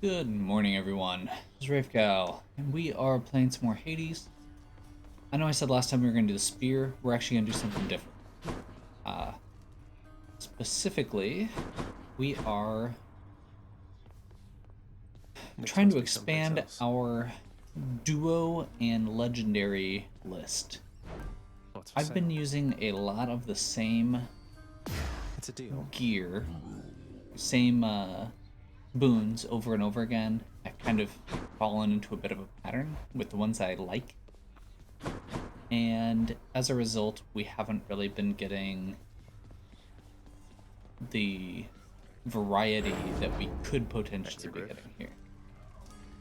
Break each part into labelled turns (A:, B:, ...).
A: Good morning, everyone. This is Rafegal, and we are playing some more Hades. I know I said last time we were going to do the spear. We're actually going to do something different. Uh, Specifically, we are trying to expand our duo and legendary list. I've been using a lot of the same
B: It's a deal.
A: gear, same boons over and over again. I've kind of fallen into a bit of a pattern with the ones I like. And as a result, we haven't really been getting the variety that we could potentially be getting here.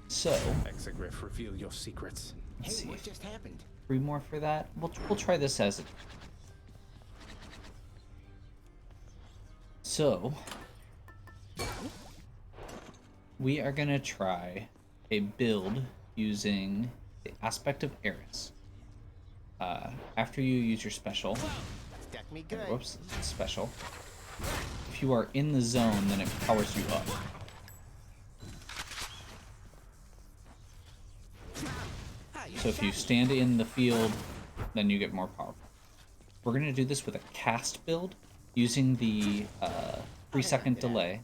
A: So,
B: Exegriff, reveal your secrets.
A: let's see.
C: What just happened?
A: 3 more for that. We'll try this as it. So, we are gonna try a build using the aspect of Eris. After you use your special,
C: Stuck me good.
A: whoops, special. If you are in the zone, then it powers you up. So if you stand in the field, then you get more powerful. We're going to do this with a cast build using the 3-second delay.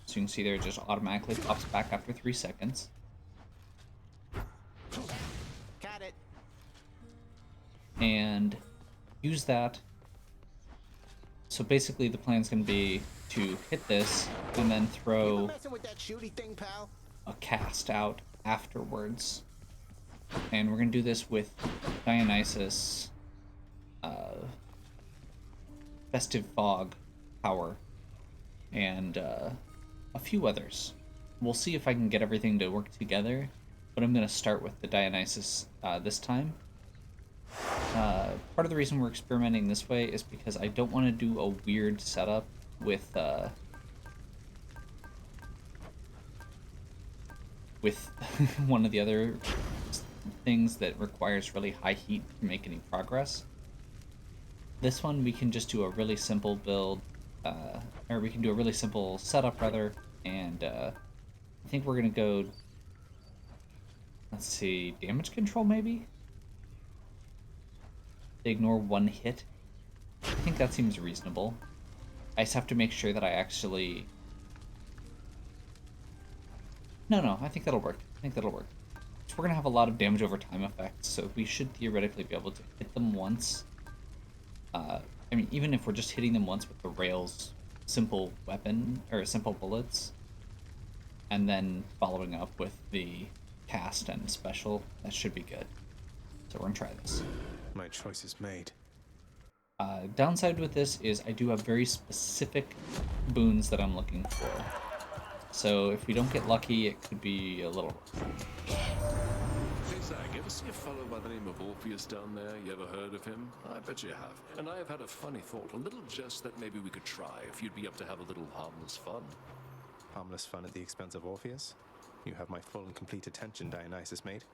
A: So you can see there it just automatically pops back after 3 seconds.
C: Got it.
A: And use that. So basically the plan's going to be to hit this and then
C: You
A: throw
C: messing with that shooty thing, pal?
A: a cast out afterwards. And we're going to do this with Dionysus, Festive Fog power, and a few others. We'll see if I can get everything to work together, but I'm going to start with the Dionysus this time. Part of the reason we're experimenting this way is because I don't want to do a weird setup with one of the other things that requires really high heat to make any progress. This one we can just do a really simple build, or we can do a really simple setup rather, and I think we're gonna go, let's see, damage control maybe? They ignore 1 hit. I think that seems reasonable. I just have to make sure that I actually... No, I think that'll work. So we're gonna have a lot of damage over time effects, so we should theoretically be able to hit them once. I mean, even if we're just hitting them once with the rail's simple weapon, or simple bullets, and then following up with the cast and special, that should be good. So we're gonna try this.
B: My choice is made.
A: Downside with this is I do have very specific boons that I'm looking for. So if we don't get lucky, it could be a little rough.
D: Hey Zach, ever see a fellow by the name of Orpheus down there? You ever heard of him? I bet you have. And I have had a funny thought, a little jest that maybe we could try if you'd be up to have a little harmless fun.
B: Harmless fun at the expense of Orpheus? You have my full and complete attention, Dionysus mate.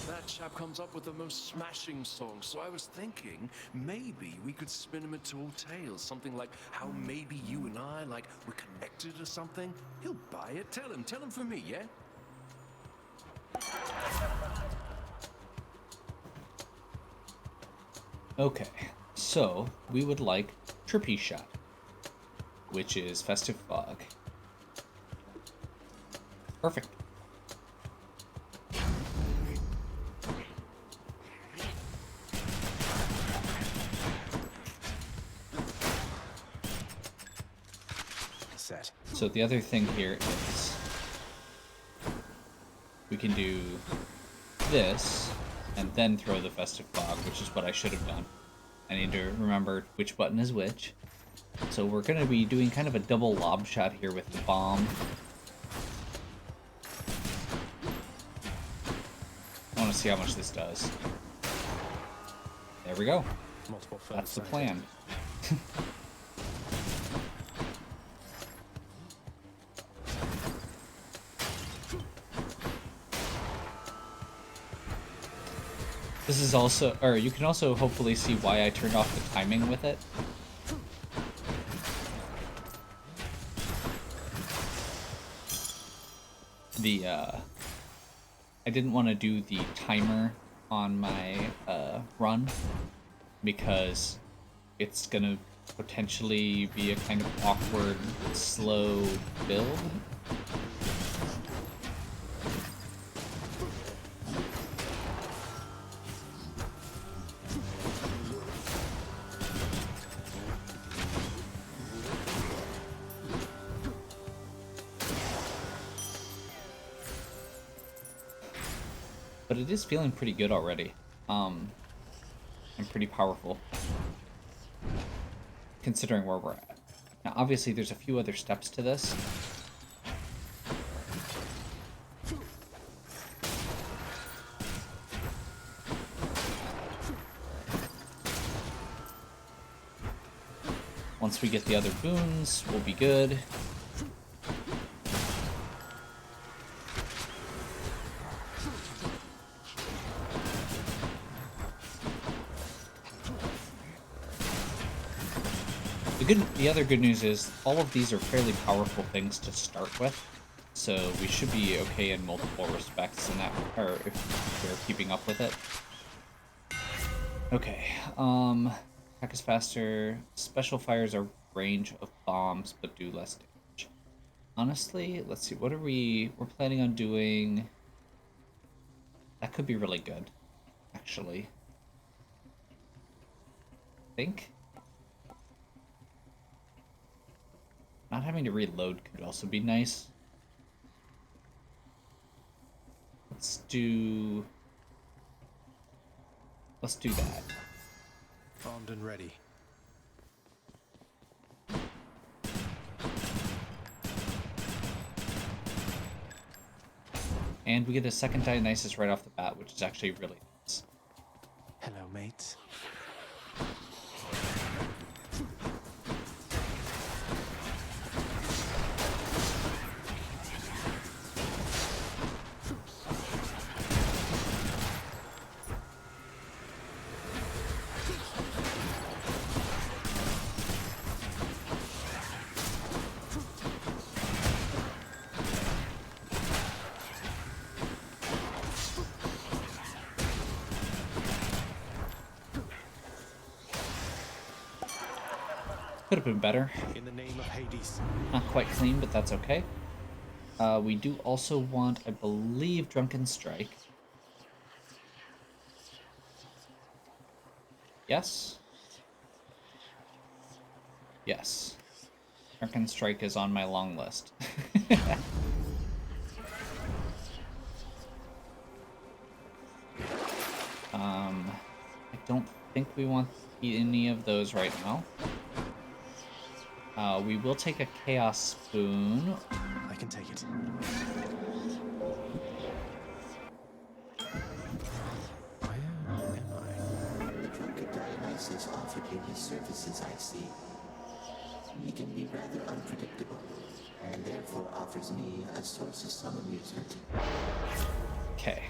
D: That chap comes up with the most smashing songs, so I was thinking maybe we could spin him into old tales, something like how maybe you and I, like, we're connected or something. He'll buy it. Tell him for me, yeah?
A: Okay, so we would like Trippy Shot, which is Festive Fog. Perfect.
B: Set.
A: So the other thing here is we can do this and then throw the Festive Fog, which is what I should have done. I need to remember which button is which. So we're going to be doing kind of a double lob shot here with the bomb. I want to see how much this does. There we go.
B: Multiple
A: That's the
B: foes
A: plan. This is also, or you can also hopefully see why I turned off the timing with it. the I didn't want to do the timer on my run because it's gonna potentially be a kind of awkward, slow build. But it is feeling pretty good already. And pretty powerful, considering where we're at. Now, obviously, there's a few other steps to this. Once we get the other boons, we'll be good. The other good news is all of these are fairly powerful things to start with, so we should be okay in multiple respects in that, or if we're keeping up with it. Okay, attack is faster. Special fires are range of bombs, but do less damage. Honestly, let's see, what are we're planning on doing? That could be really good, actually. I think. Not having to reload could also be nice. Let's do that.
B: Armed and ready.
A: And we get a second Dionysus right off the bat, which is actually really nice.
B: Hello, mates.
A: Could have been better.
B: In the name of Hades.
A: Not quite clean, but that's okay. We do also want, I believe, Drunken Strike. Yes? Yes. Drunken Strike is on my long list. I don't think we want any of those right now. We will take a Chaos Spoon.
B: I can take it. Where am I?
E: Drunken Dionysus offered him his services, I see. He can be rather unpredictable, and therefore offers me a source of some amusement.
A: Okay.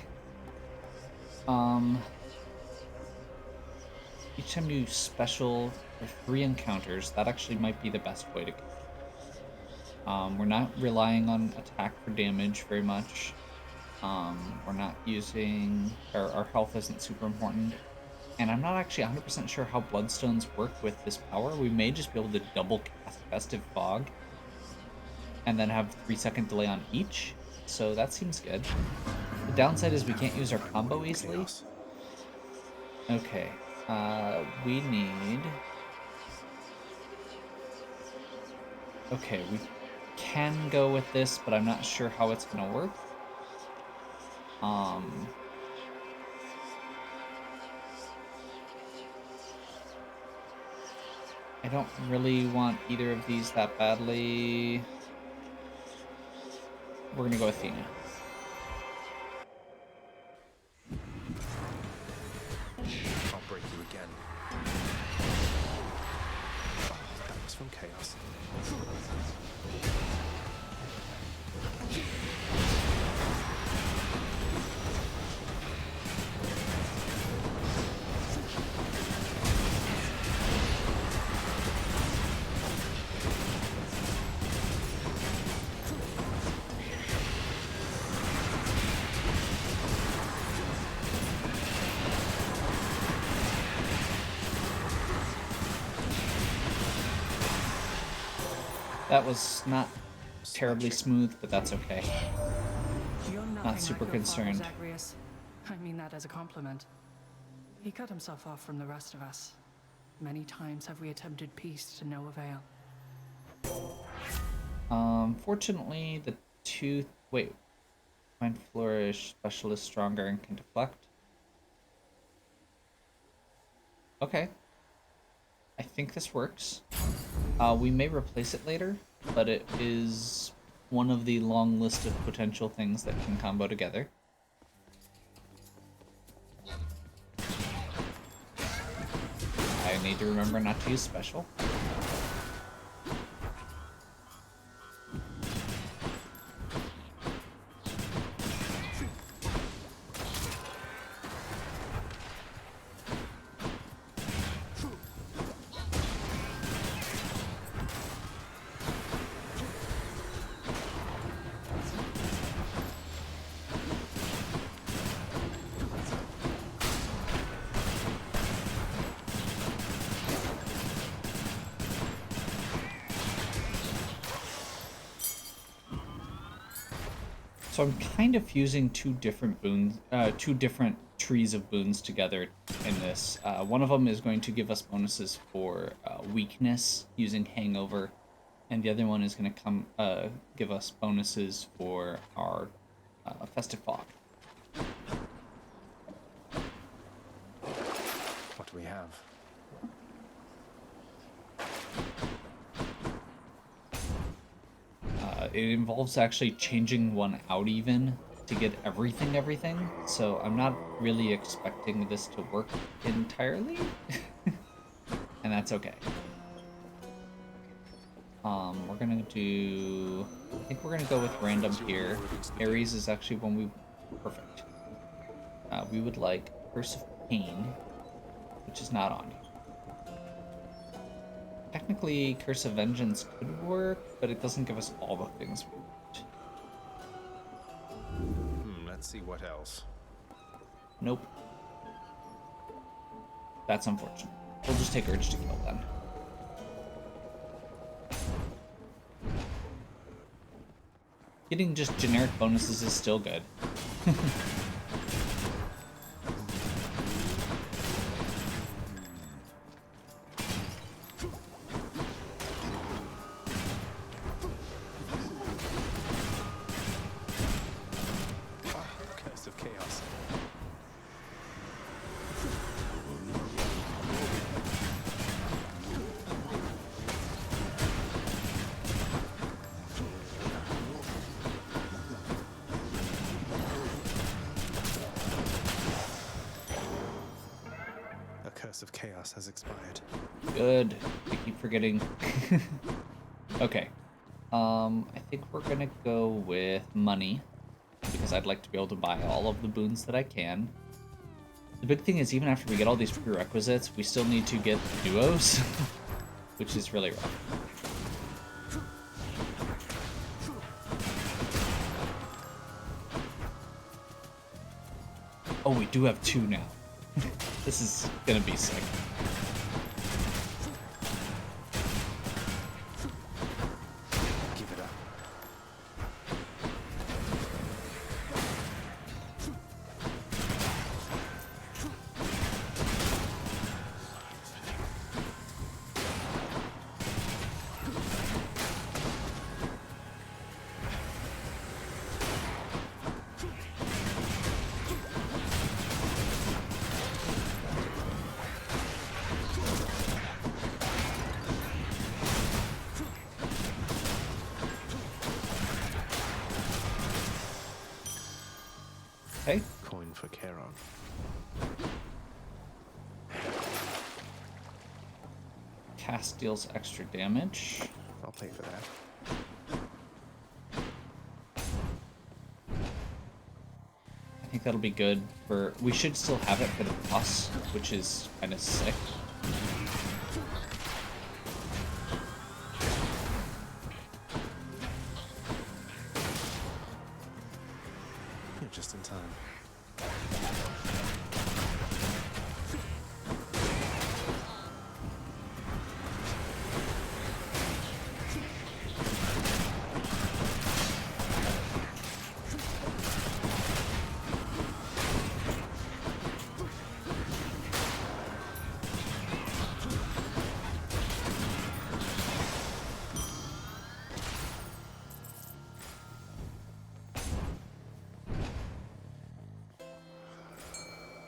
A: Each time you special for 3 encounters, that actually might be the best way to go. We're not relying on attack for damage very much. We're not using... Our health isn't super important. And I'm not actually 100% sure how Bloodstones work with this power. We may just be able to double cast Festive Fog and then have 3-second delay on each. So that seems good. The downside is we can't use our combo easily. Okay. We need... Okay, we can go with this, but I'm not sure how it's gonna work. I don't really want either of these that badly. We're gonna go with Athena.
B: I'll break you again. Oh, that was from Chaos.
A: That was not terribly smooth, but that's okay.
F: You're nothing
A: super
F: like your father,
A: concerned.
F: Zagreus. I mean that as a compliment. He cut himself off from the rest of us. Many times have we attempted peace to no avail.
A: Fortunately, the tooth. Wait. Mind Flourish, Specialist Stronger, and can deflect. Okay. I think this works. We may replace it later, but it is one of the long list of potential things that can combo together. I need to remember not to use special. So I'm kind of fusing two different boons, two different trees of boons together in this. One of them is going to give us bonuses for weakness using Hangover, and the other one is going to come give us bonuses for our Festive Fog.
B: What do we have?
A: It involves actually changing one out even to get everything, so I'm not really expecting this to work entirely, and that's okay. We're gonna do, I think we're gonna go with random here. Ares is actually one we, perfect. We would like Curse of Pain, which is not on here. Technically, Curse of Vengeance could work, but it doesn't give us all the things we want.
B: Let's see what else.
A: Nope. That's unfortunate. We'll just take Urge to Kill then. Getting just generic bonuses is still good.
B: Curse of Chaos. A Curse of Chaos has expired.
A: Good. I keep forgetting. Okay. I think we're gonna go with money, because I'd like to be able to buy all of the boons that I can. The big thing is, even after we get all these prerequisites, we still need to get duos, which is really rough. Oh, we do have two now. This is gonna be sick.
B: Give it up.
A: Okay.
B: Coin for Charon.
A: Cast deals extra damage.
B: I'll pay for that.
A: I think that'll be good for... We should still have it for the boss, which is kind of sick.
B: You're just in time.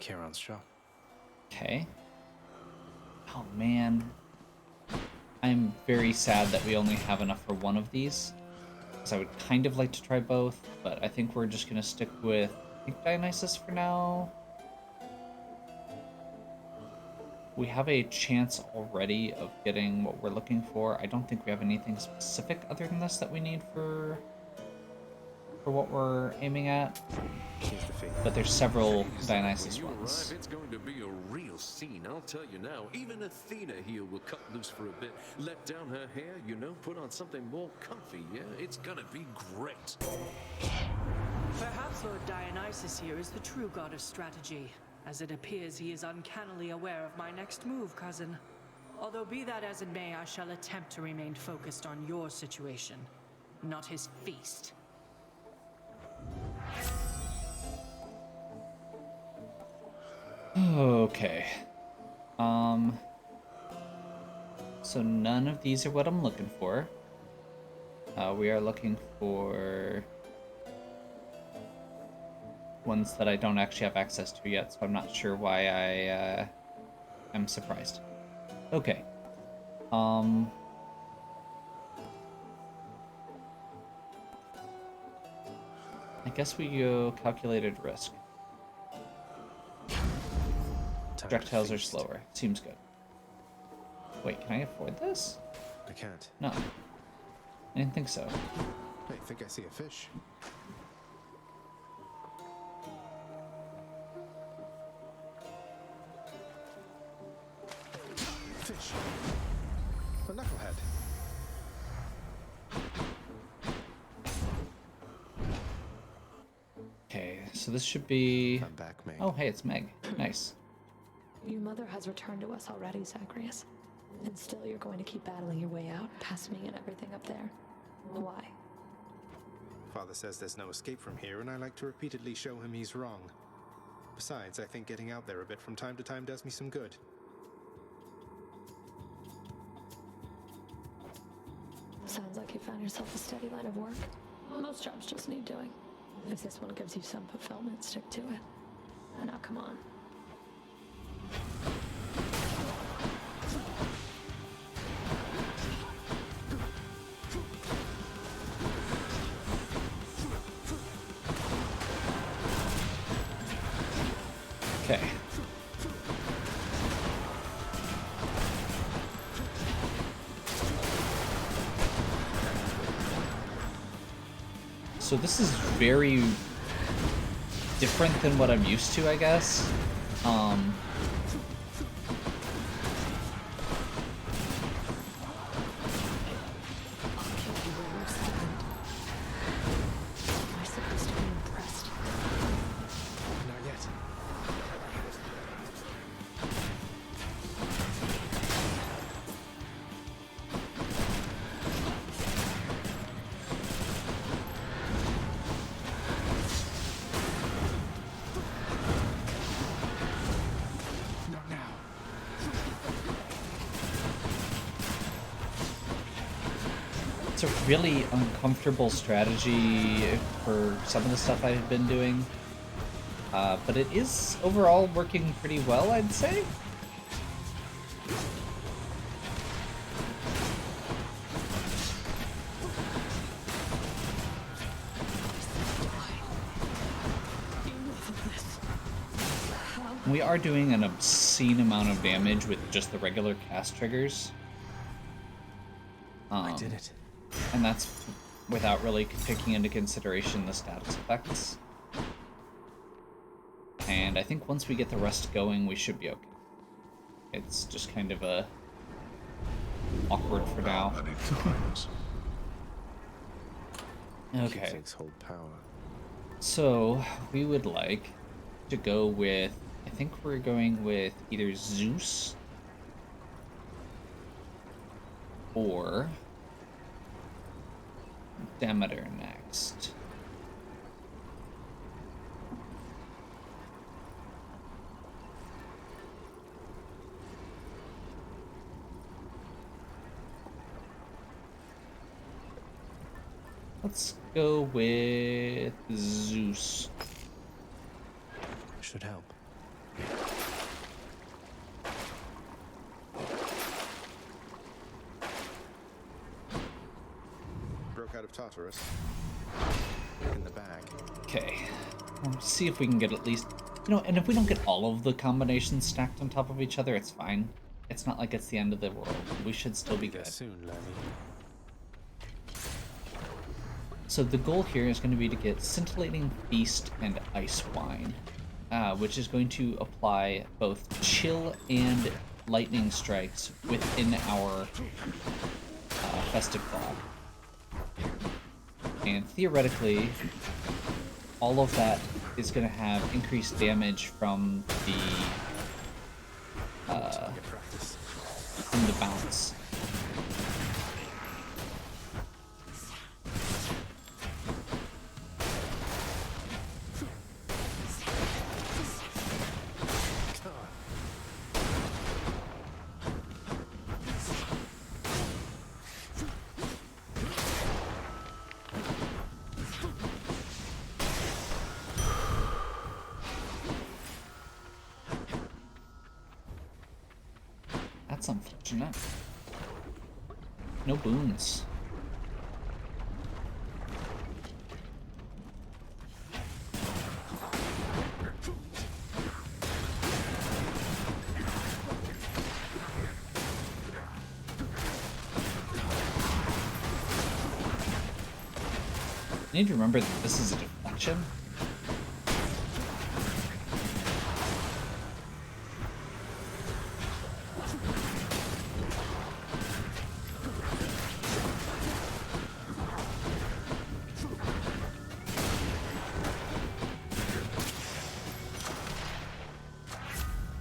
B: Kieran's shop.
A: Okay. Oh man. I'm very sad that we only have enough for one of these. Because I would kind of like to try both, but I think we're just gonna stick with, I think, Dionysus for now. We have a chance already of getting what we're looking for. I don't think we have anything specific other than this that we need for what we're aiming at.
B: Here's the fee.
A: But there's several
D: Jeez,
A: Dionysus
D: when you
A: ones.
D: arrive, it's going to be a real scene, I'll tell you now. Even Athena here will cut loose for a bit, let down her hair, you know, put on something more comfy, yeah? It's gonna be great.
F: Perhaps Lord Dionysus here is the true god of strategy, as it appears he is uncannily aware of my next move, cousin. Although be that as it may, I shall attempt to remain focused on your situation, not his feast.
A: Okay. So none of these are what I'm looking for. We are looking for ones that I don't actually have access to yet, so I'm not sure why I am surprised. Okay. I guess we go calculated risk. Projectiles are slower. Seems good. Wait, can I afford this?
B: I can't.
A: No. I didn't think so.
B: I think I see a fish. Fish. A knucklehead.
A: Okay, so this should be...
B: I'm back, Meg.
A: Oh, hey, it's Meg. Nice.
G: Your mother has returned to us already, Zagreus. And still you're going to keep battling your way out, past me and everything up there. Why?
B: Father says there's no escape from here, and I like to repeatedly show him he's wrong. Besides, I think getting out there a bit from time to time does me some good.
G: Sounds like you found yourself a steady line of work. Most jobs just need doing. If this one gives you some fulfillment, stick to it. Now come on.
A: Okay. So this is very different than what I'm used to, I guess.
G: Am I supposed to be impressed?
B: Not yet. Not now.
A: It's a really uncomfortable strategy for some of the stuff I've been doing. But it is overall working pretty well, I'd say. We are doing an obscene amount of damage with just the regular cast triggers.
B: I did it.
A: And that's without really taking into consideration the status effects. And I think once we get the rest going, we should be okay. It's just kind of a awkward for now. Okay,
B: Keepsakes hold power.
A: so we would like to go with, I think we're going with either Zeus or Demeter next. Let's go with Zeus.
B: Should help. Broke out of Tartarus. In the bag.
A: Okay. We'll see if we can get at least... You know, and if we don't get all of the combinations stacked on top of each other, it's fine. It's not like it's the end of the world. We should still be
B: There
A: good.
B: soon, Lemmy.
A: So the goal here is going to be to get Scintillating Feast and Ice Wine, which is going to apply both chill and lightning strikes within our Festive Fog. And theoretically, all of that is going to have increased damage from the
B: Get practice.
A: from the bounce. That's unfortunate. No boons. I need to remember that this is a deflection.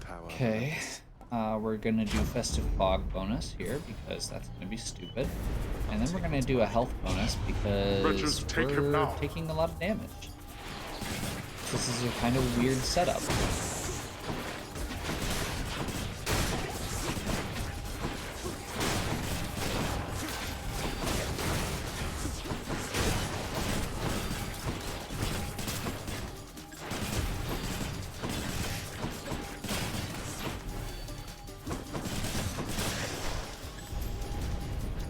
B: Power.
A: Okay, we're gonna do Festive Fog bonus here because that's gonna be stupid. And then we're gonna do a health bonus because we're taking a lot of damage. This is a kind of weird setup.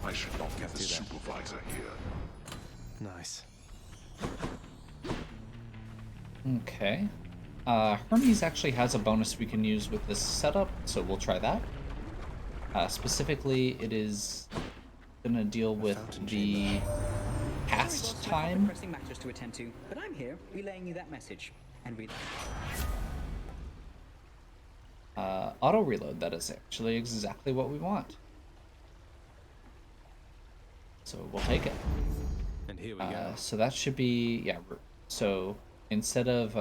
D: I should not get the supervisor here.
B: Nice.
A: Okay. Hermes actually has a bonus we can use with this setup, so we'll try that. Specifically, it is gonna deal with the cast time.
H: Pressing matters to attend to, but I'm here relaying you that message. And we
A: Auto reload, that is actually exactly what we want. So we'll take it.
B: And here we go.
A: So that should be, yeah, so instead of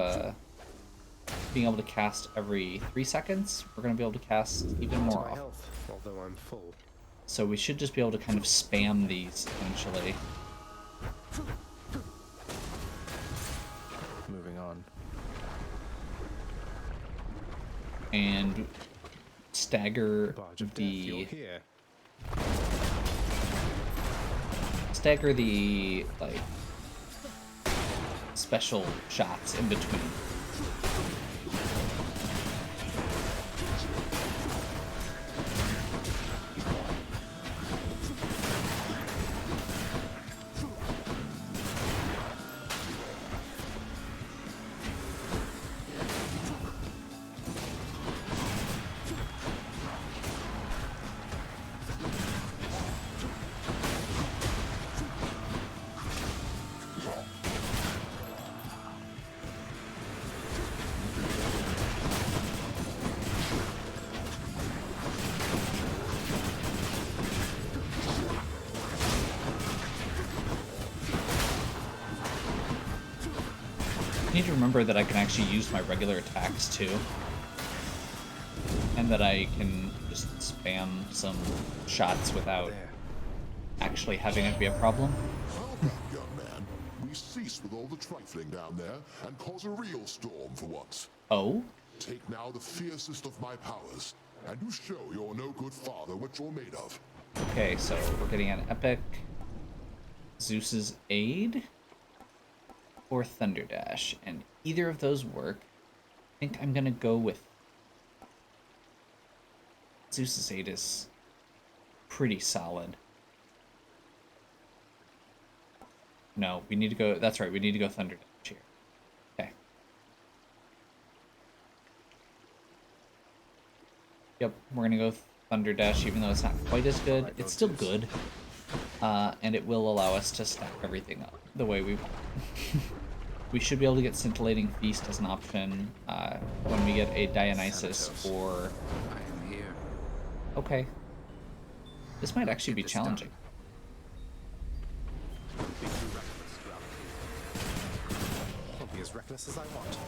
A: being able to cast every 3 seconds, we're going to be able to cast even more
B: My
A: often.
B: health, although I'm full.
A: So we should just be able to kind of spam these, essentially.
B: Moving on.
A: And stagger
B: Barge of death, you're
A: the...
B: here.
A: Stagger the, like, special shots in between. I need to remember that I can actually use my regular attacks too. And that I can just spam some shots without
B: There.
A: actually having it be a problem.
I: Well done, young man. We cease with all the trifling down there and cause a real storm for once.
A: Oh?
I: Take now the fiercest of my powers, and you show your no-good father what you're made of.
A: Okay, so we're getting an epic Zeus's Aid or Thunder Dash, and either of those work. I think I'm gonna go with Zeus's 8 is pretty solid. No, we need to go... That's right, we need to go Thunder Dash here. Okay. Yep, we're going to go Thunder Dash, even though it's not quite as good. It's still good. And it will allow us to stack everything up the way we want. We should be able to get Scintillating Feast as an option when we get a Dionysus or...
C: I am here.
A: Okay. This might actually be challenging.
B: Don't be too reckless, Gravity. I'll be as reckless as I want.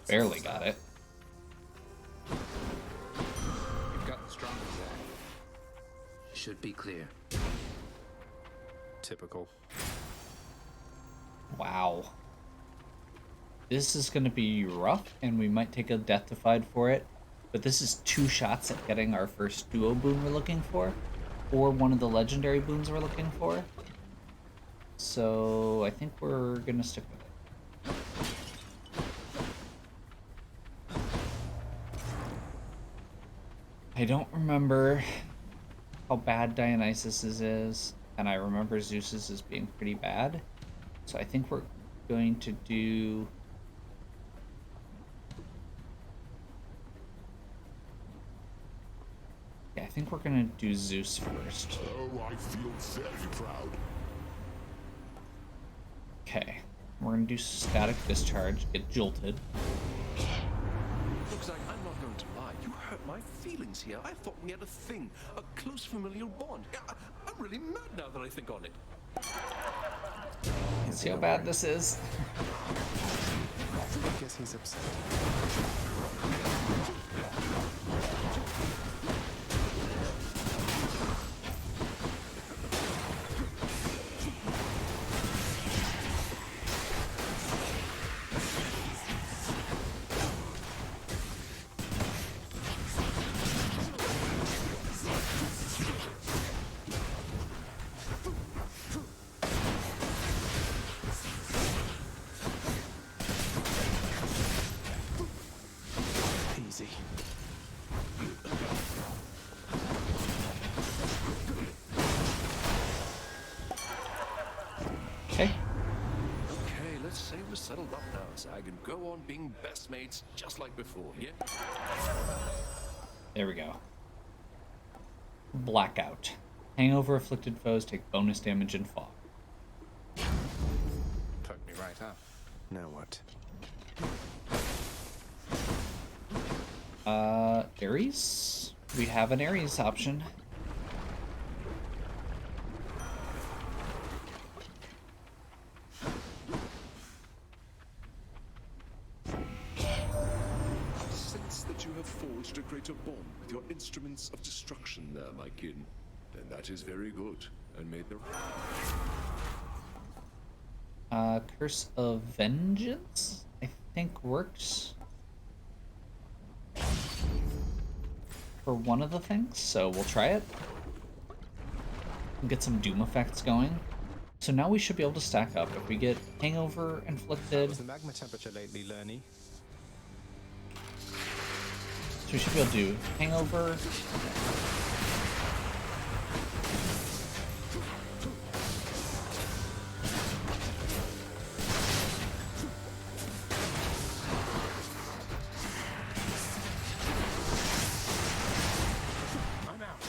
A: Barely got it.
C: You've gotten stronger, Zack. Should be clear.
B: Typical.
A: Wow. This is going to be rough, and we might take a Deathified for it. But this is 2 shots at getting our first duo boon we're looking for, or one of the legendary boons we're looking for. So I think we're going to stick with it. I don't remember how bad Dionysus's is, and I remember Zeus's as being pretty bad. So I think we're going to do... Yeah, I think we're going to do Zeus first.
I: Oh, I feel very proud.
A: Okay, we're going to do Static Discharge, get jolted.
D: Look, Zack, I'm not going to lie. You hurt my feelings here. I thought we had a thing, a close familial bond. I'm really mad now that I think on it.
A: See how bad this is?
B: I guess he's upset. Easy.
A: Okay.
D: Okay, let's say we're settled up now, Zag, and go on being best mates just like before, yeah?
A: There we go. Blackout. Hangover afflicted foes take bonus damage and fog.
B: Poked me right up. Now what?
A: Ares? We have an Ares option.
I: I sense that you have forged a greater bond with your instruments of destruction there, my kin. And that is very good. And may the...
A: Curse of Vengeance, I think works for one of the things, so we'll try it. We'll get some Doom effects going. So now we should be able to stack up. If we get Hangover inflicted,
B: Was the magma temperature lately, Lerny?
A: so we should be able to do Hangover.
D: I'm out.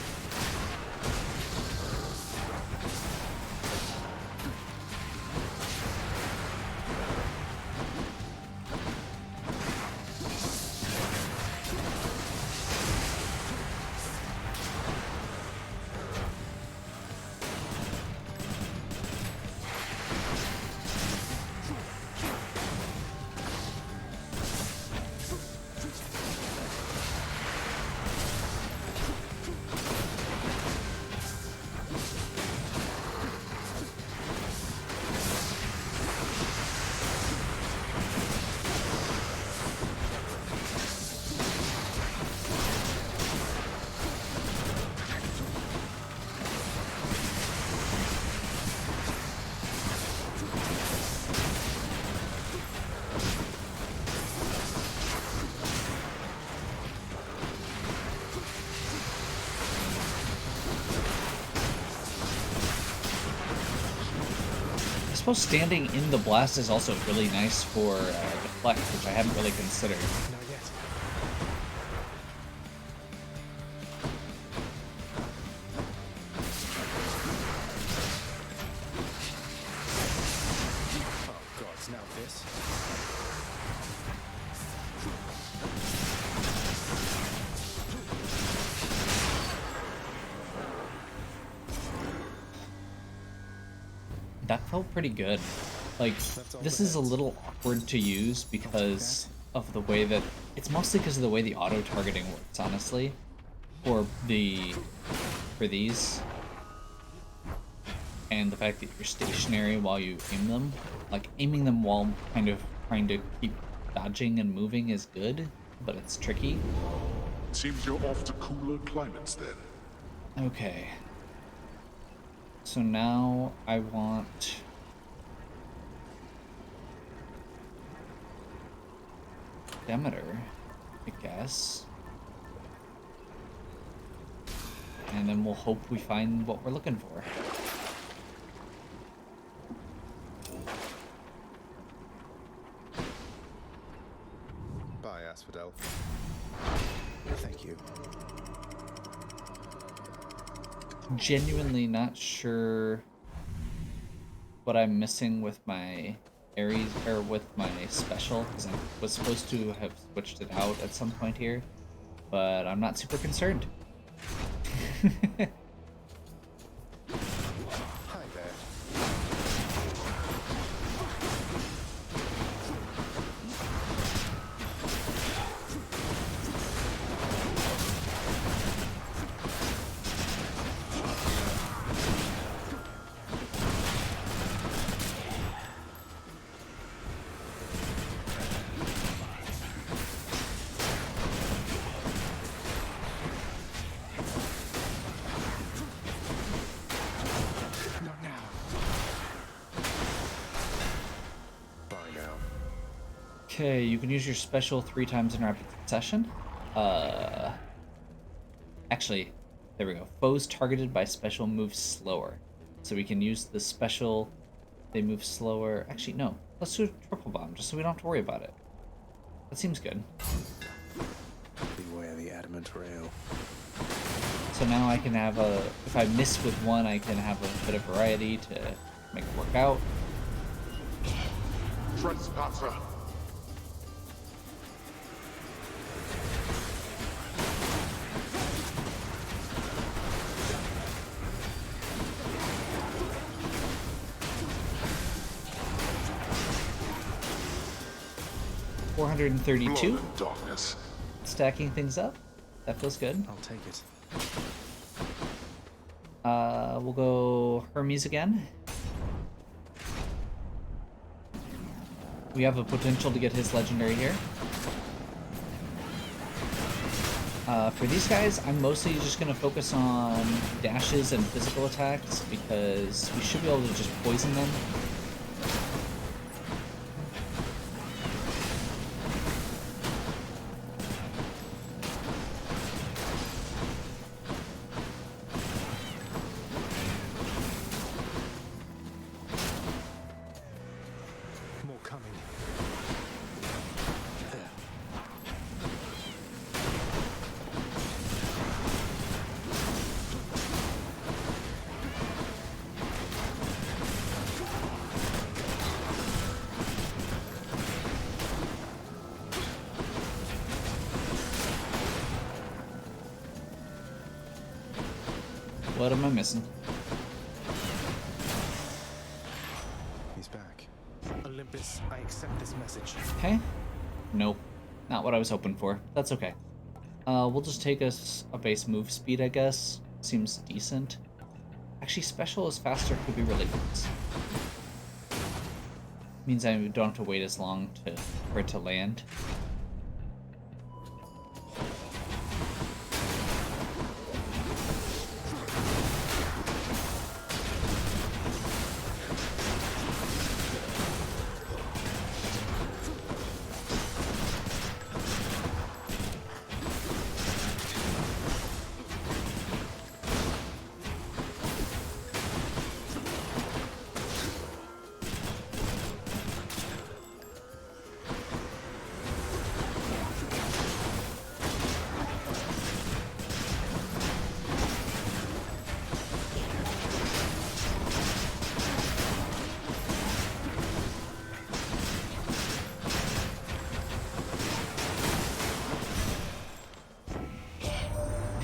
A: suppose standing in the blast is also really nice for deflect, which I hadn't really considered.
B: Not yet. Oh gods, now this.
A: That felt pretty good. Like,
B: all
A: this
B: the
A: is a
B: hits.
A: little awkward to use because of the way that... It's mostly because of the way the auto-targeting works, honestly. For these. And the fact that you're stationary while you aim them. Like, aiming them while kind of trying to keep dodging and moving is good, but it's tricky.
I: Seems you're off to cooler climates then.
A: Okay. So now I want... Demeter, I guess. And then we'll hope we find what we're looking for.
B: Bye, Asphodel. Thank you.
A: Genuinely not sure what I'm missing with my Ares, or with my special, because I was supposed to have switched it out at some point here, but I'm not super concerned.
B: Hi there. Not now. Bye now.
A: Okay, you can use your special 3 times in rapid succession. Actually, there we go. Foes targeted by special move slower. So we can use the special, they move slower. Actually, no. Let's do a triple bomb, just so we don't have to worry about it. That seems good.
B: Beware the adamant rail.
A: So now I can have a, if I miss with one, I can have a bit of variety to make it work out.
I: Trespasser!
A: 432.
I: Blood and darkness.
A: Stacking things up. That feels good.
B: I'll take it.
A: We'll go Hermes again. We have a potential to get his legendary here. For these guys, I'm mostly just going to focus on dashes and physical attacks because we should be able to just poison them.
B: More coming. There.
A: What am I missing?
B: He's back. Olympus, I accept this message.
A: Okay. Nope. Not what I was hoping for. That's okay. We'll just take us a base move speed, I guess. Seems decent. Actually, special is faster could be really nice. Means I don't have to wait as long for it to land.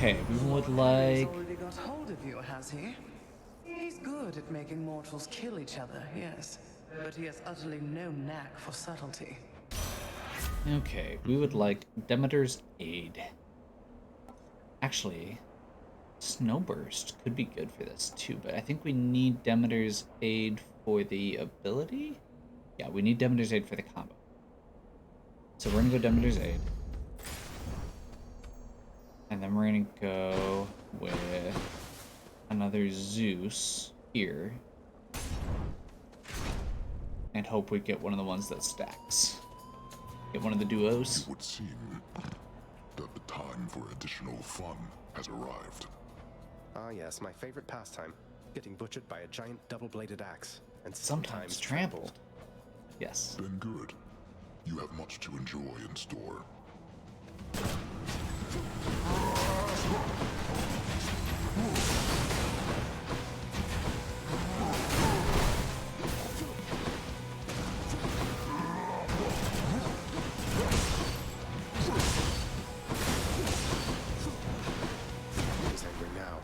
A: Okay, we would like...
J: Already got hold of you, has he? He's good at making mortals kill each other, yes. But he has utterly no knack for subtlety.
A: Okay, we would like Demeter's Aid. Actually, Snowburst could be good for this too, but I think we need Demeter's Aid for the ability? Yeah, we need Demeter's Aid for the combo. So we're gonna go Demeter's Aid. And then we're gonna go with another Zeus here. And hope we get one of the ones that stacks. Get one of the duos.
K: It would seem that the time for additional fun has arrived.
B: Ah yes, my favorite pastime. Getting butchered by a giant double-bladed axe. And
A: Sometimes trampled. Yes.
K: Then good. You have much to enjoy in store.
B: He's angry now.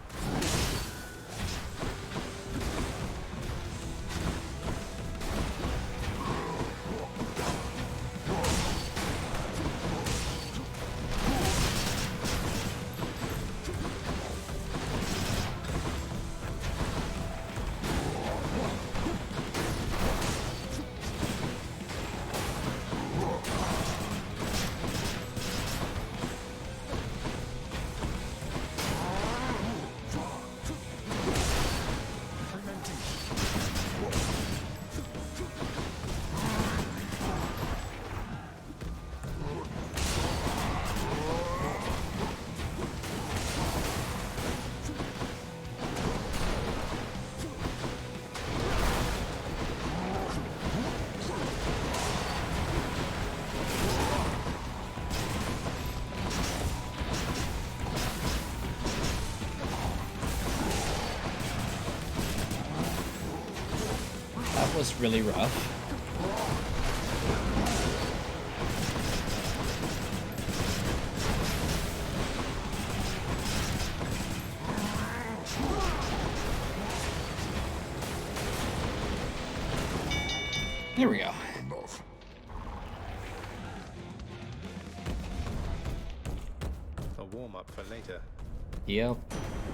A: That was really rough. There we go.
K: Enough.
B: A warm-up for later.
A: Yep,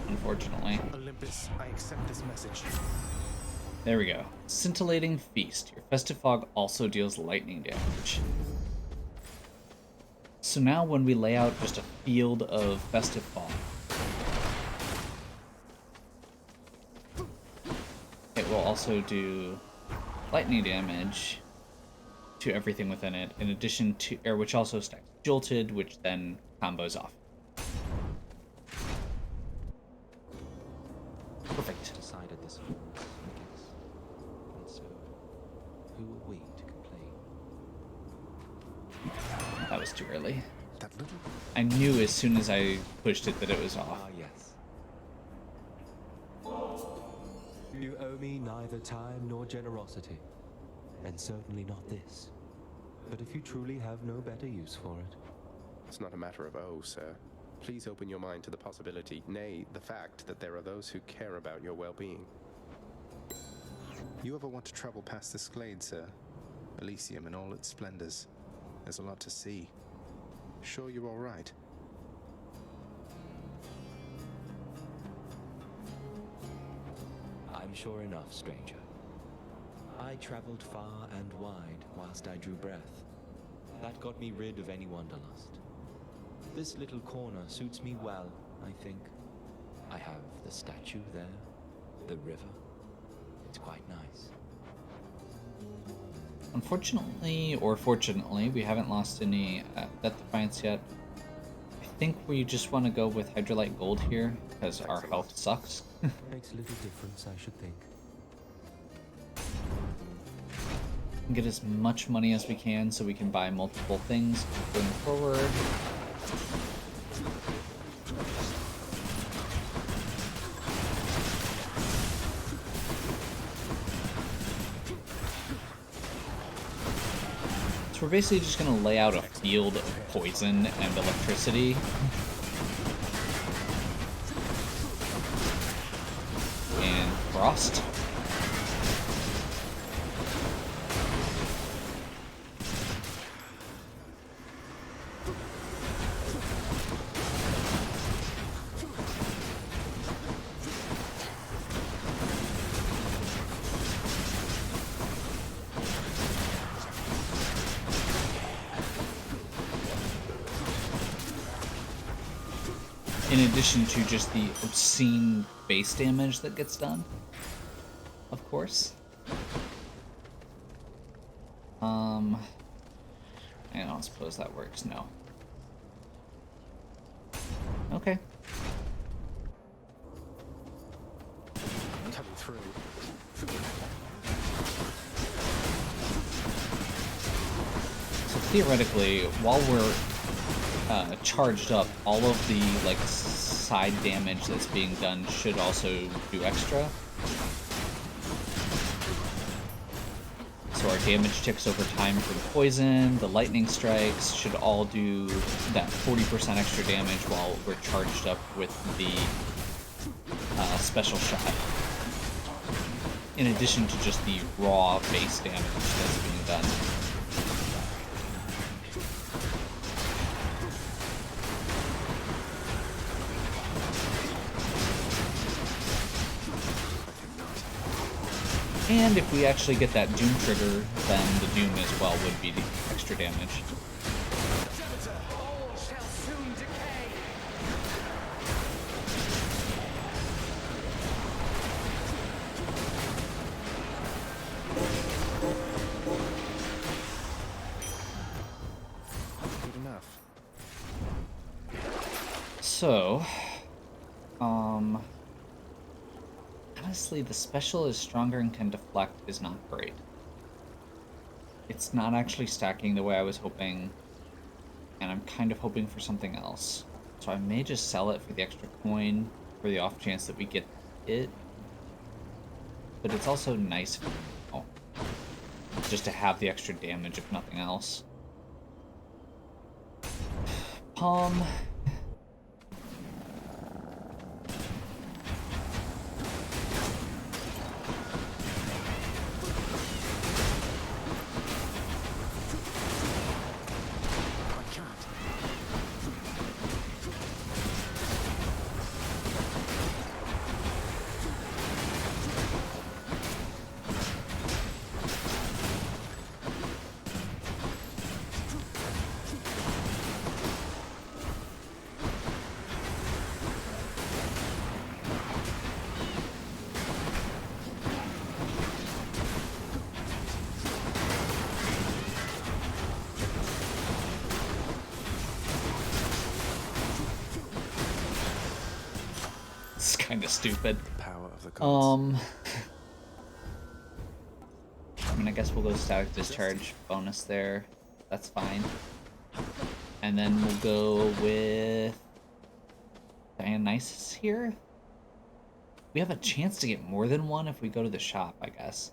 A: unfortunately.
B: Olympus, I accept this message.
A: There we go. Scintillating Feast. Your Festive Fog also deals lightning damage. So now when we lay out just a field of Festive Fog, it will also do lightning damage to everything within it, in addition to, or which also stacks Jolted, which then combos off. Perfect.
C: Decided this for us, I guess. And so, who are we to complain?
A: That was too early.
B: That little...
A: I knew as soon as I pushed it that it was off.
L: Ah, yes. You owe me neither time nor generosity, and certainly not this. But if you truly have no better use for it...
B: It's not a matter of oh, sir. Please open your mind to the possibility, nay, the fact that there are those who care about your well-being. You ever want to travel past this glade, sir? Elysium in all its splendors. There's a lot to see. Sure you're all right?
L: I'm sure enough, stranger. I traveled far and wide whilst I drew breath. That got me rid of any wanderlust. This little corner suits me well, I think. I have the statue there, the river. It's quite nice.
A: Unfortunately, or fortunately, we haven't lost any Death Defiance yet. I think we just want to go with Hydrolite Gold here, because our health sucks.
L: Makes little difference, I should think.
A: Get as much money as we can so we can buy multiple things going forward. So we're basically just going to lay out a field of poison and electricity. Frost. In addition to just the obscene base damage that gets done, of course. I don't suppose that works, no. Okay.
B: Coming through.
A: So theoretically, while we're charged up, all of the like side damage that's being done should also do extra. So our damage ticks over time for the poison, the lightning strikes should all do that 40% extra damage while we're charged up with the special shot. In addition to just the raw base damage that's being done. And if we actually get that Doom trigger, then the Doom as well would be the extra damage.
B: Good enough.
A: So, honestly, the special is stronger and can deflect is not great. It's not actually stacking the way I was hoping, and I'm kind of hoping for something else. So I may just sell it for the extra coin, for the off chance that we get it. But it's also nice just to have the extra damage if nothing else. Palm. Kind of stupid.
B: Power of the gods.
A: I mean, I guess we'll go static discharge bonus there. That's fine. And then we'll go with Dionysus here. We have a chance to get more than one if we go to the shop, I guess.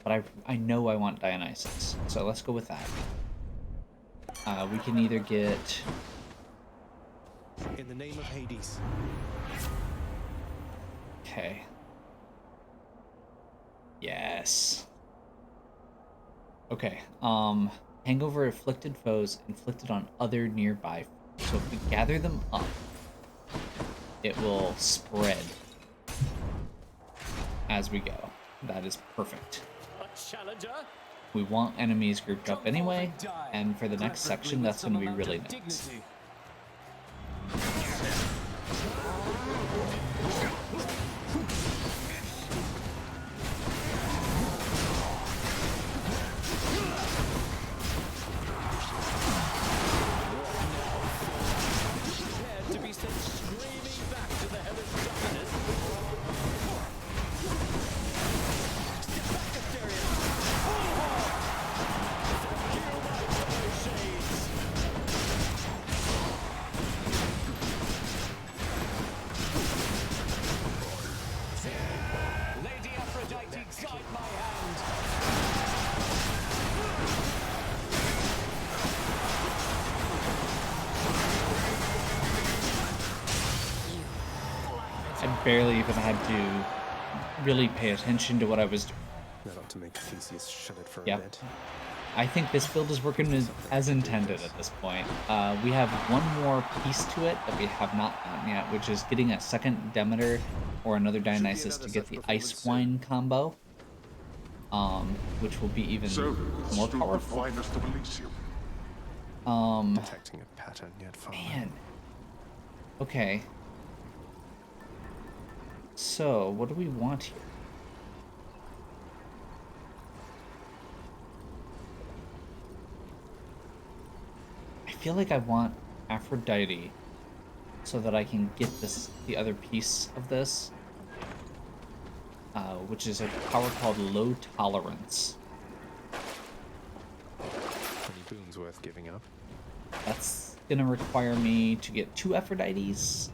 A: But I know I want Dionysus, so let's go with that. We can either get...
B: In the name of Hades.
A: Okay. Yes. Okay. Hangover afflicted foes inflicted on other nearby. So if we gather them up, it will spread as we go. That is perfect. We want enemies grouped up anyway, and for the next section, that's going to be really nice. Barely even had to really pay attention to what I was doing.
B: That ought to make Theseus shut it for a
A: Yep.
B: bit.
A: I think this build is working as intended at this point. We have one more piece to it that we have not done yet, which is getting a second Demeter or another Dionysus to get the Ice Wine combo, which will be even more powerful.
B: Detecting a pattern yet, Father.
A: Man. Okay. So, what do we want here? I feel like I want Aphrodite so that I can get the other piece of this, which is a power called Low Tolerance.
B: Any boons worth giving up?
A: That's gonna require me to get 2 Aphrodites,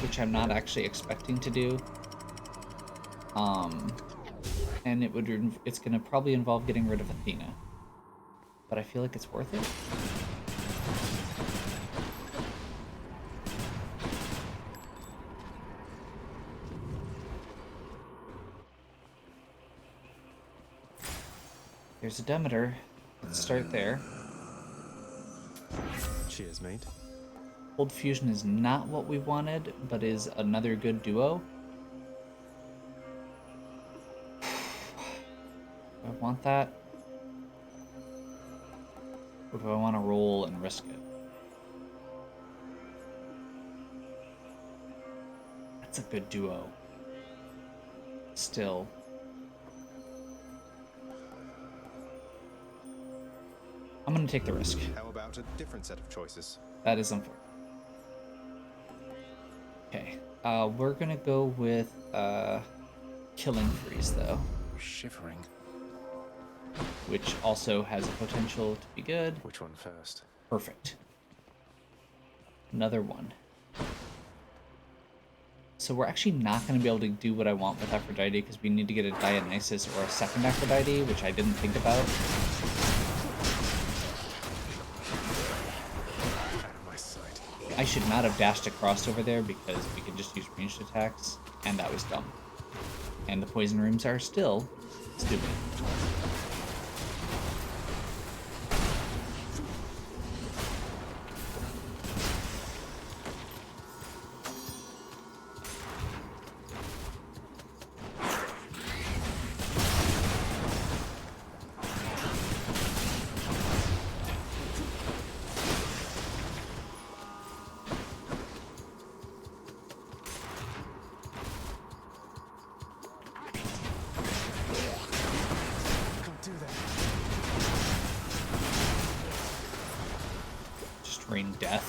A: which I'm not actually expecting to do. And it's gonna probably involve getting rid of Athena, but I feel like it's worth it. There's a Demeter. Let's start there.
B: Cheers, mate.
A: Cold Fusion is not what we wanted, but is another good duo. Do I want that? Or do I want to roll and risk it? That's a good duo. Still. I'm gonna take the risk.
B: How about a different set of choices?
A: That is unfair. Okay, we're gonna go with Killing Freeze though,
B: Shivering.
A: which also has a potential to be good.
B: Which one first?
A: Perfect. Another one. So we're actually not going to be able to do what I want with Aphrodite because we need to get a Dionysus or a second Aphrodite, which I didn't think about. I should not have dashed across over there because we could just use ranged attacks, and that was dumb. And the poison rooms are still stupid. Rain death.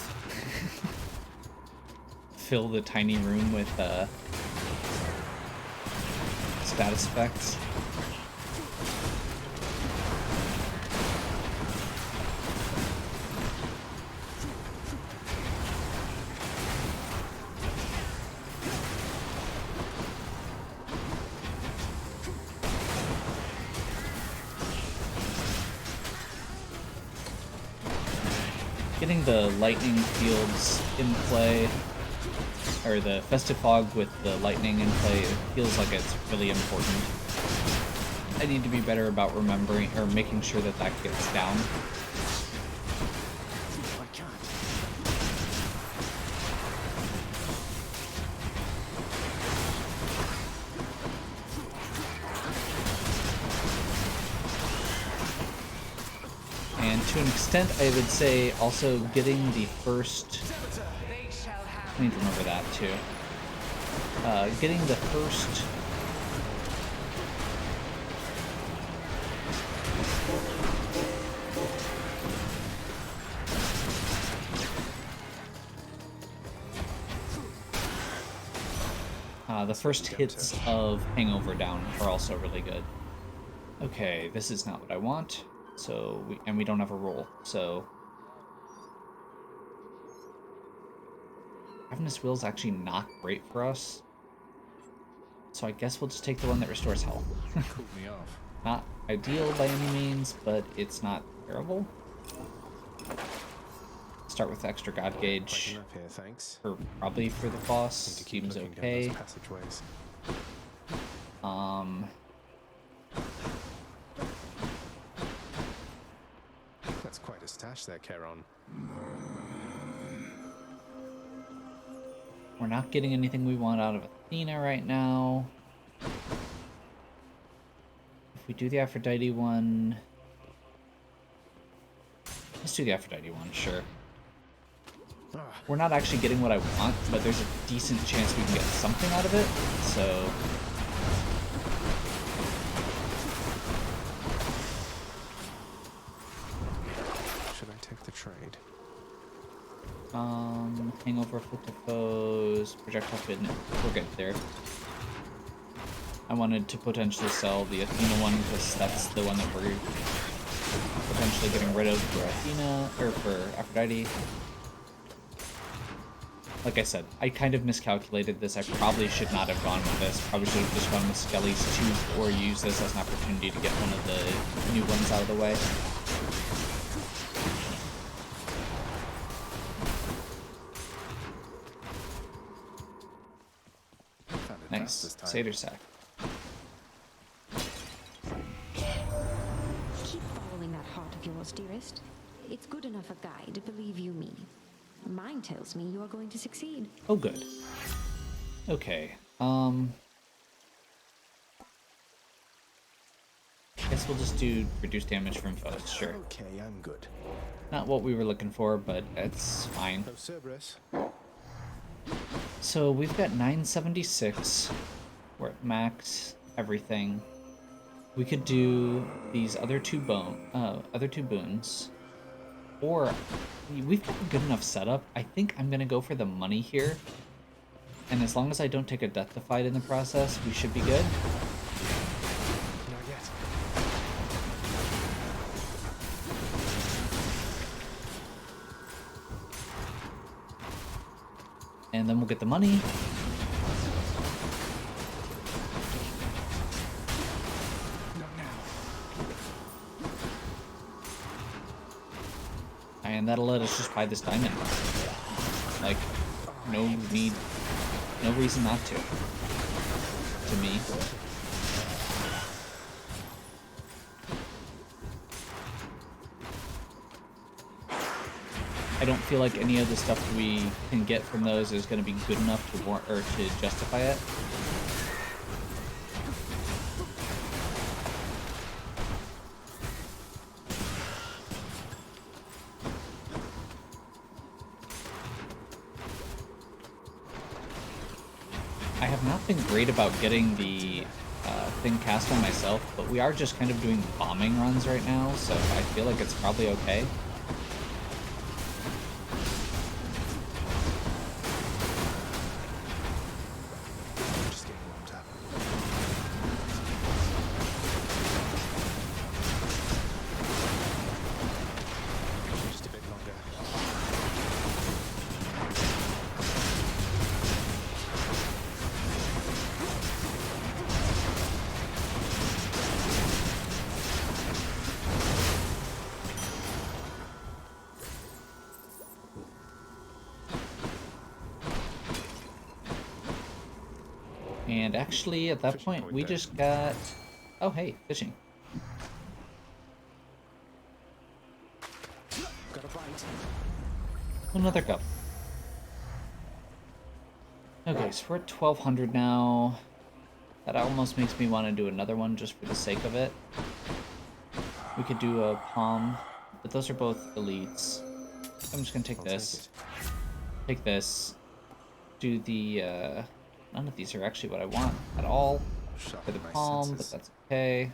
A: Fill the tiny room with status effects. Getting the lightning fields in play, or the Festive Fog with the lightning in play, it feels like it's really important. I need to be better about remembering, or making sure that that gets down. And to an extent, I would say also getting the first... I need to remember that too. Getting the first... the first hits of Hangover down are also really good. Okay, this is not what I want. So we don't have a roll, so Ravenous Wheel's actually not great for us. So I guess we'll just take the one that restores health.
B: Cooled me off.
A: Not ideal by any means, but it's not terrible. Start with extra God Gauge.
B: Up here, thanks.
A: Probably for the boss.
B: Need to keep
A: Seems
B: looking down
A: okay.
B: those passageways. That's quite a stash there, Charon.
A: We're not getting anything we want out of Athena right now. If we do the Aphrodite one... Let's do the Aphrodite one, sure. We're not actually getting what I want, but there's a decent chance we can get something out of it, so...
B: Should I take the trade?
A: Hangover, afflicted foes, projectile fit. No, we're good there. I wanted to potentially sell the Athena one because that's the one that we're potentially getting rid of for Athena, or for Aphrodite. Like I said, I kind of miscalculated this. I probably should not have gone with this. Probably should have just gone with Skelly's Tooth or used this as an opportunity to get one of the new ones out of the way. Nice. Satyr sack.
M: Keep following that heart of yours, dearest. It's good enough a guide, believe you me. Mine tells me you are going to succeed.
A: Oh, good. Okay. Guess we'll just do reduce damage from foes, sure.
B: Okay, I'm good.
A: Not what we were looking for, but it's fine.
B: Oh, Cerberus.
A: So we've got 976. We're at max everything. We could do these other two boons. Or we've got a good enough setup. I think I'm gonna go for the money here. And as long as I don't take a death to fight in the process, we should be good.
B: Not yet.
A: And then we'll get the money. And that'll let us just buy this diamond. Like, no need, no reason not to. To me. I don't feel like any of the stuff we can get from those is going to be good enough to warrant or to justify it. I have not been great about getting the thing cast on myself, but we are just kind of doing bombing runs right now, so I feel like it's probably okay.
B: Just getting warmed up. Just a bit longer.
A: And actually, at that
B: Fishing
A: point,
B: point
A: we
B: there.
A: just got... Oh, hey, fishing.
B: Got a bite.
A: Another cup. Okay, so we're at 1200 now. That almost makes me want to do another one just for the sake of it. We could do a palm, but those are both elites. I'm just gonna take this. Take this. Do the, none of these are actually what I want at all for the palm, but that's okay.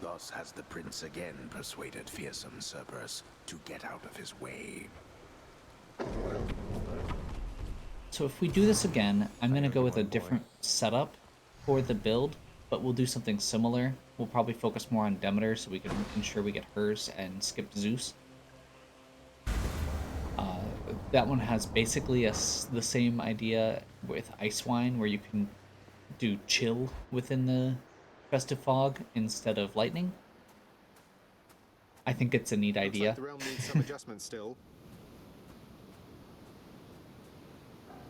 N: Thus has the prince again persuaded fearsome Cerberus to get out of his way.
A: So if we do this again, I'm going to go with a different setup for the build, but we'll do something similar. We'll probably focus more on Demeter so we can ensure we get hers and skip Zeus. That one has basically the same idea with Ice Wine, where you can do chill within the Festive Fog instead of lightning. I think it's a neat idea.
B: Looks like the realm needs some adjustment still.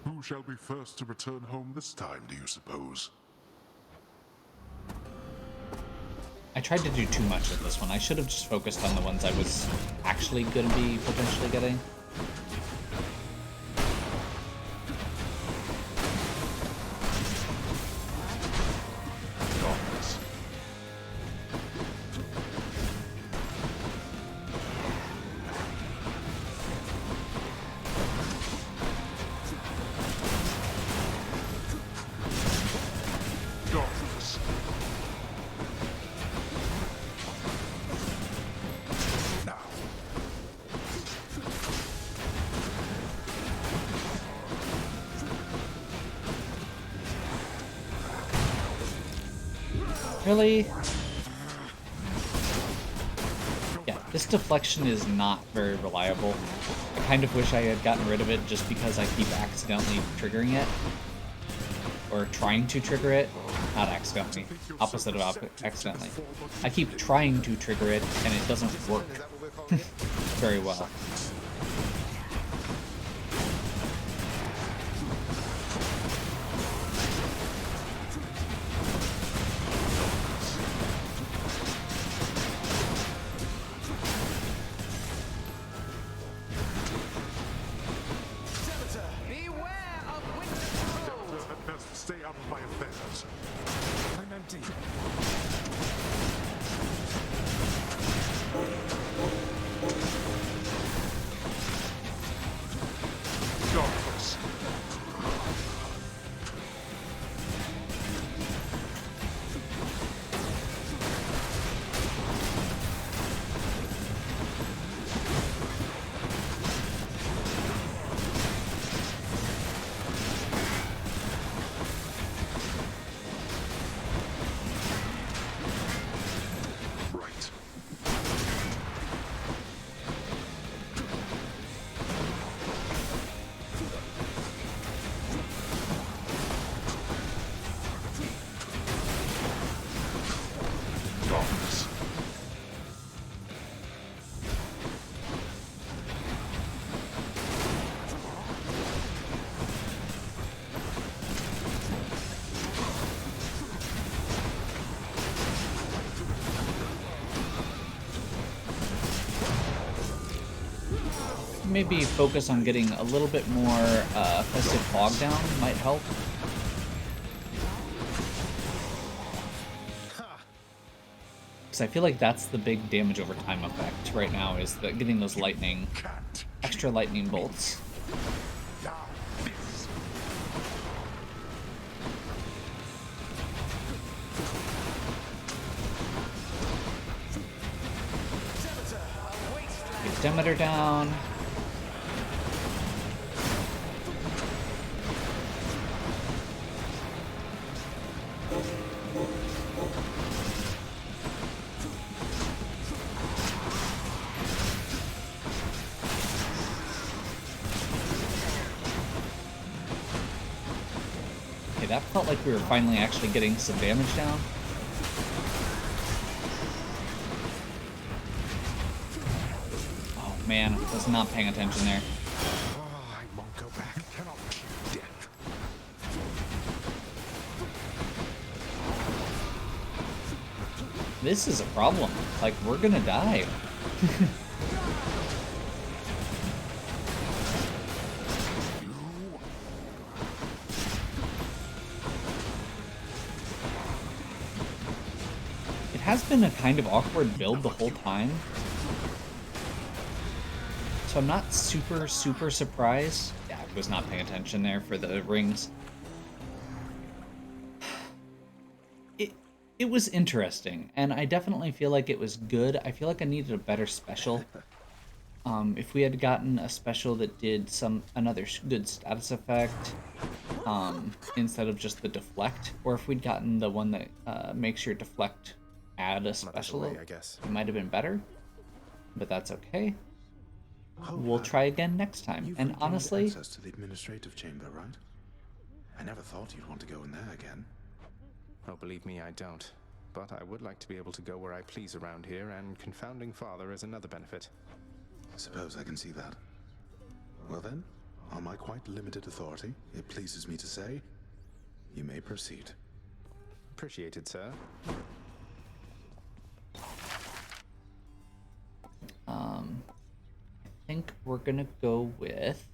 I: Who
K: Who shall be first to return home this time, do you suppose?
A: I tried to do too much with this one. I should have just focused on the ones I was actually going to be potentially getting. Really? Yeah, this deflection is not very reliable. I kind of wish I had gotten rid of it just because I keep accidentally triggering it. Or trying to trigger it. Not accidentally. Opposite of accidentally. I keep trying to trigger it and it doesn't work very well. Maybe focus on getting a little bit more Festive Fog down might help. Because I feel like that's the big damage over time effect right now, is that getting those lightning, extra lightning bolts. Get Demeter down. That felt like we were finally actually getting some damage down. Oh man, I was not paying attention there.
I: I won't go back. Cannot death.
A: This is a problem. Like, we're gonna die. Has been a kind of awkward build the whole time, so I'm not super surprised. Yeah, I was not paying attention there for the rings. It was interesting, and I definitely feel like it was good. I feel like I needed a better special. If we had gotten a special that did another good status effect, instead of just the deflect, or if we'd gotten the one that makes your deflect add a special,
B: I guess.
A: It might have been better, but that's okay. We'll try again next time. And honestly,
N: access to the administrative chamber, right? I never thought you'd want to go in there again.
C: Oh, believe me, I don't. But I would like to be able to go where I please around here, and confounding father is another benefit.
N: I suppose I can see that. Well then,
K: On my quite limited authority, it pleases me to say, you may proceed.
C: Appreciated, sir.
A: I think we're gonna go with...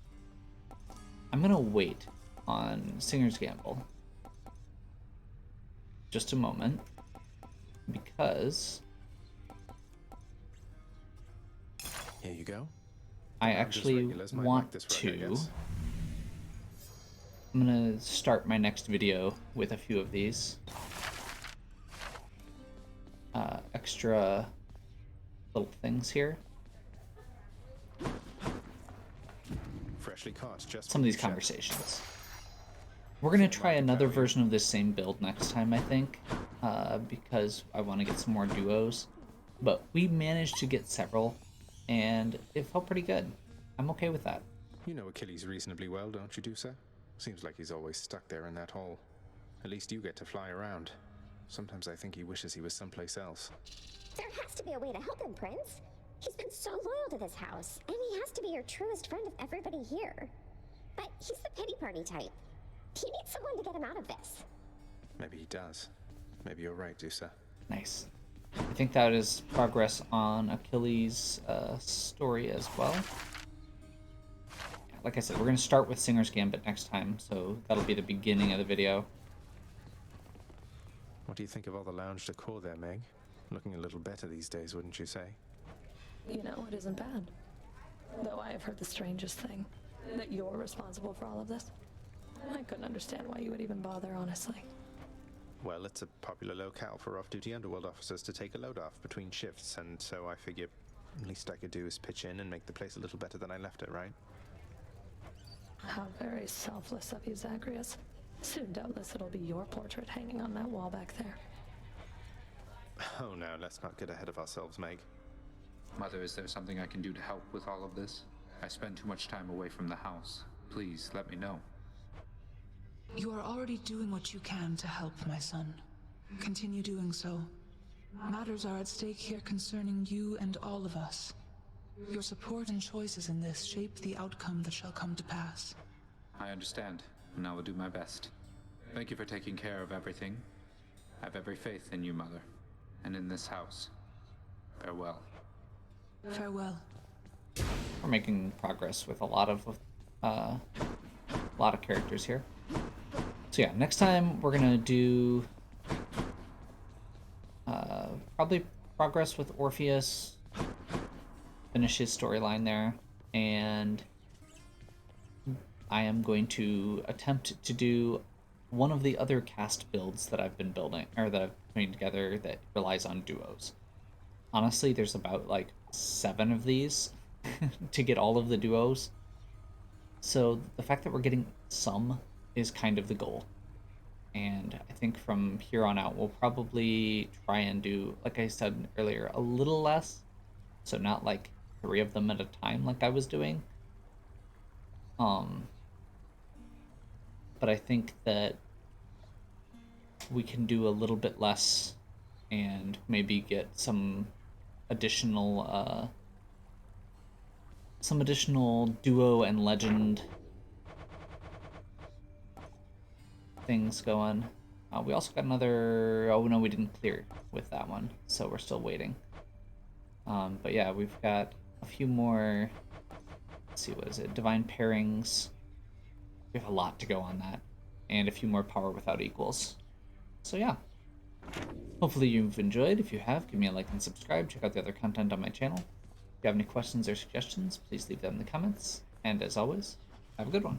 A: I'm gonna wait on Singer's Gamble. Just a moment. Because...
C: Here you go.
A: I actually want to... I'm gonna start my next video with a few of these. Extra little things here.
C: Freshly caught, just
A: some of these conversations. We're gonna try another version of this same build next time, I think, because I want to get some more duos. But we managed to get several, and it felt pretty good. I'm okay with that.
C: You know Achilles reasonably well, don't you, Dusa? Seems like he's always stuck there in that hole. At least you get to fly around. Sometimes I think he wishes he was someplace else.
O: There has to be a way to help him, Prince. He's been so loyal to this house, and he has to be your truest friend of everybody here. But he's the pity party type. He needs someone to get him out of this.
C: Maybe he does. Maybe you're right, Dusa.
A: Nice. I think that is progress on Achilles' story as well. Like I said, we're going to start with Singer's Gambit next time, so that'll be the beginning of the video.
C: What do you think of all the lounge decor there, Meg? Looking a little better these days, wouldn't you say?
G: You know, it isn't bad. Though I have heard the strangest thing, that you're responsible for all of this. I couldn't understand why you would even bother, honestly.
C: Well, it's a popular locale for off-duty underworld officers to take a load off between shifts, and so I figure least I could do is pitch in and make the place a little better than I left it, right?
G: How very selfless of you, Zagreus. Soon, doubtless, it'll be your portrait hanging on that wall back there.
C: Oh, now, let's not get ahead of ourselves, Meg.
P: Mother, is there something I can do to help with all of this? I spend too much time away from the house. Please, let me know.
J: You are already doing what you can to help, my son. Continue doing so. Matters are at stake here concerning you and all of us. Your support and choices in this shape the outcome that shall come to pass.
P: I understand, and I will do my best. Thank you for taking care of everything. I have every faith in you, Mother, and in this house. Farewell.
J: Farewell.
A: We're making progress with a lot of characters here. So yeah, next time we're gonna do probably progress with Orpheus, finish his storyline there, and I am going to attempt to do one of the other cast builds that I've been building, or that I've putting together that relies on duos. Honestly, there's about like 7 of these to get all of the duos. So the fact that we're getting some is kind of the goal. And I think from here on out, we'll probably try and do, like I said earlier, a little less. So not like 3 of them at a time like I was doing. But I think that we can do a little bit less and maybe get some additional duo and legend things going. We also got another... Oh no, we didn't clear with that one, so we're still waiting. But yeah, we've got a few more... Let's see, what is it? Divine Pairings. We have a lot to go on that. And a few more Power Without Equals. So yeah. Hopefully you've enjoyed. If you have, give me a like and subscribe. Check out the other content on my channel. If you have any questions or suggestions, please leave them in the comments. And as always, have a good one.